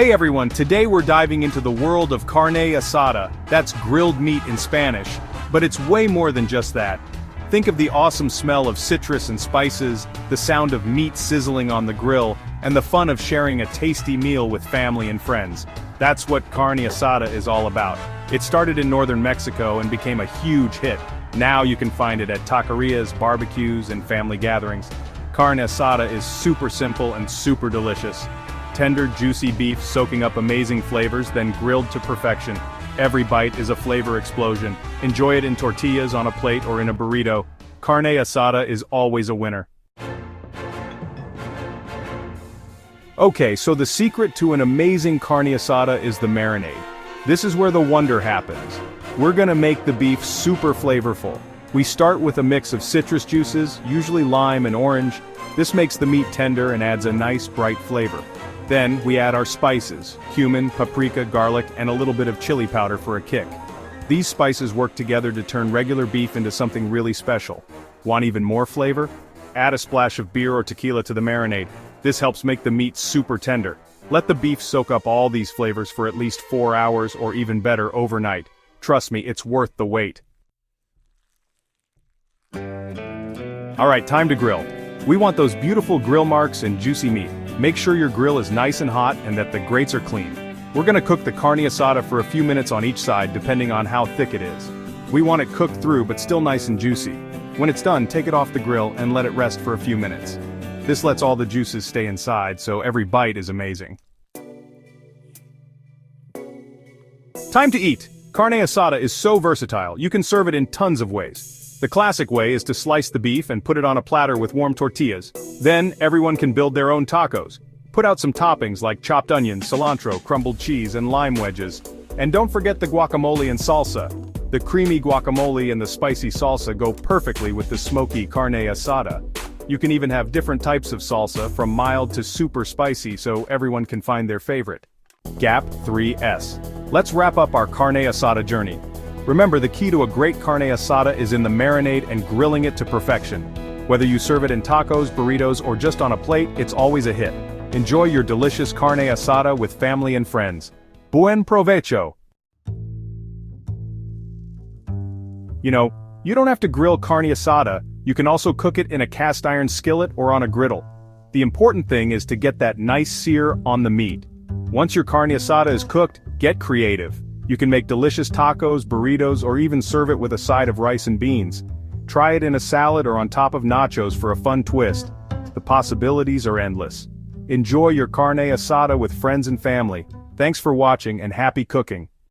Hey everyone, today we're diving into the world of carne asada, that's grilled meat in Spanish, but it's way more than just that. Think of the awesome smell of citrus and spices, the sound of meat sizzling on the grill, and the fun of sharing a tasty meal with family and friends. That's what carne asada is all about. It started in northern Mexico and became a huge hit. Now you can find it at taquerias, barbecues, and family gatherings. Carne asada is super simple and super delicious. Tender, juicy beef soaking up amazing flavors, then grilled to perfection. Every bite is a flavor explosion. Enjoy it in tortillas, on a plate, or in a burrito. Carne asada is always a winner. Okay, so the secret to an amazing carne asada is the marinade. This is where the wonder happens. We're gonna make the beef super flavorful. We start with a mix of citrus juices, usually lime and orange. This makes the meat tender and adds a nice bright flavor. Then, we add our spices, cumin, paprika, garlic, and a little bit of chili powder for a kick. These spices work together to turn regular beef into something really special. Want even more flavor? Add a splash of beer or tequila to the marinade. This helps make the meat super tender. Let the beef soak up all these flavors for at least 4 hours or even better overnight. Trust me, it's worth the wait. Alright, time to grill. We want those beautiful grill marks and juicy meat. Make sure your grill is nice and hot and that the grates are clean. We're gonna cook the carne asada for a few minutes on each side depending on how thick it is. We want it cooked through but still nice and juicy. When it's done, take it off the grill and let it rest for a few minutes. This lets all the juices stay inside, so every bite is amazing. Time to eat! Carne asada is so versatile, you can serve it in tons of ways. The classic way is to slice the beef and put it on a platter with warm tortillas. Then, everyone can build their own tacos. Put out some toppings like chopped onions, cilantro, crumbled cheese, and lime wedges. And don't forget the guacamole and salsa. The creamy guacamole and the spicy salsa go perfectly with the smoky carne asada. You can even have different types of salsa, from mild to super spicy, so everyone can find their favorite. Gap 3S. Let's wrap up our carne asada journey. Remember, the key to a great carne asada is in the marinade and grilling it to perfection. Whether you serve it in tacos, burritos, or just on a plate, it's always a hit. Enjoy your delicious carne asada with family and friends. Buen provecho! You know, you don't have to grill carne asada, you can also cook it in a cast iron skillet or on a griddle. The important thing is to get that nice sear on the meat. Once your carne asada is cooked, get creative. You can make delicious tacos, burritos, or even serve it with a side of rice and beans. Try it in a salad or on top of nachos for a fun twist. The possibilities are endless. Enjoy your carne asada with friends and family. Thanks for watching and happy cooking.